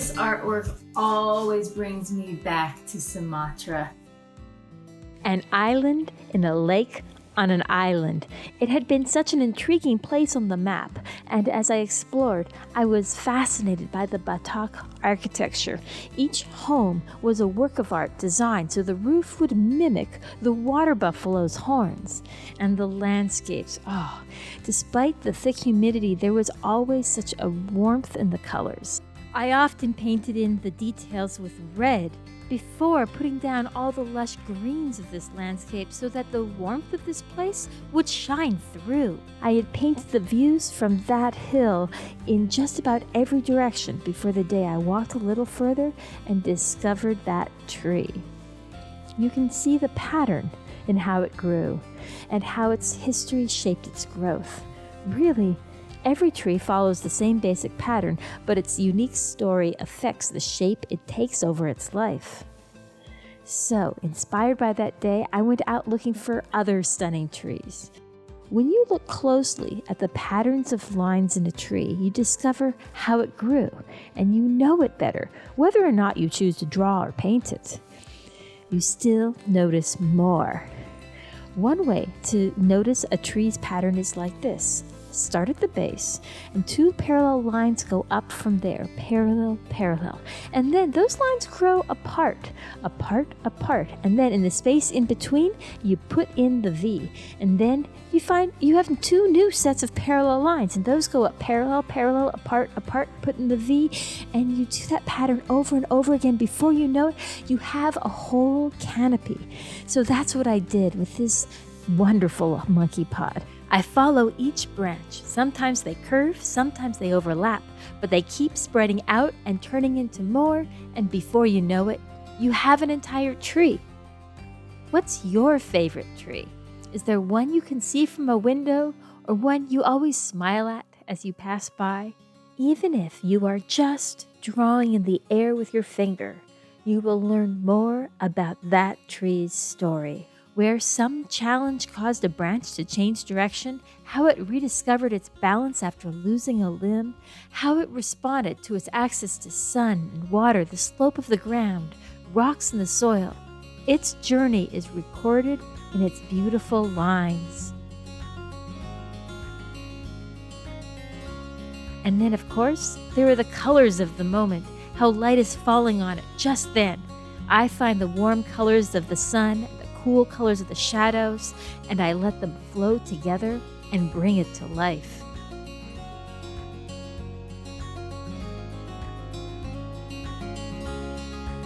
This artwork always brings me back to Sumatra. An island in a lake on an island. It had been such an intriguing place on the map, and as I explored, I was fascinated by the Batak architecture. Each home was a work of art designed so the roof would mimic the water buffalo's horns. And the landscapes, despite the thick humidity, there was always such a warmth in the colors. I often painted in the details with red before putting down all the lush greens of this landscape so that the warmth of this place would shine through. I had painted the views from that hill in just about every direction before the day I walked a little further and discovered that tree. You can see the pattern in how it grew and how its history shaped its growth. Really, every tree follows the same basic pattern, but its unique story affects the shape it takes over its life. So, inspired by that day, I went out looking for other stunning trees. When you look closely at the patterns of lines in a tree, you discover how it grew, and you know it better, whether or not you choose to draw or paint it. You still notice more. One way to notice a tree's pattern is like this. Start at the base, and two parallel lines go up from there, parallel, parallel. And then those lines grow apart, and then in the space in between, you put in the V. And then you find you have two new sets of parallel lines, and those go up parallel, parallel, apart, put in the V, and you do that pattern over and over again. Before you know it, you have a whole canopy. So that's what I did with this wonderful monkey pod. I follow each branch. Sometimes they curve, sometimes they overlap, but they keep spreading out and turning into more, and before you know it, you have an entire tree. What's your favorite tree? Is there one you can see from a window, or one you always smile at as you pass by? Even if you are just drawing in the air with your finger, you will learn more about that tree's story. Where some challenge caused a branch to change direction, how it rediscovered its balance after losing a limb, how it responded to its access to sun and water, the slope of the ground, rocks and the soil. Its journey is recorded in its beautiful lines. And then, of course, there are the colors of the moment, how light is falling on it just then. I find the warm colors of the sun, cool colors of the shadows, and I let them flow together and bring it to life.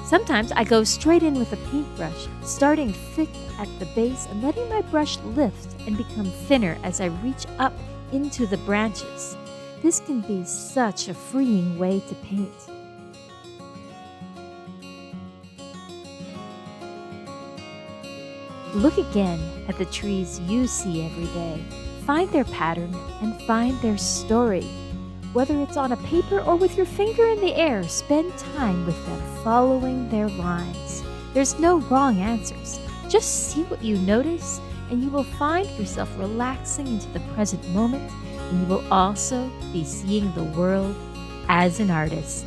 Sometimes I go straight in with a paintbrush, starting thick at the base and letting my brush lift and become thinner as I reach up into the branches. This can be such a freeing way to paint. Look again at the trees you see every day. Find their pattern and find their story. Whether it's on a paper or with your finger in the air, spend time with them, following their lines. There's no wrong answers. Just see what you notice, and you will find yourself relaxing into the present moment, and you will also be seeing the world as an artist.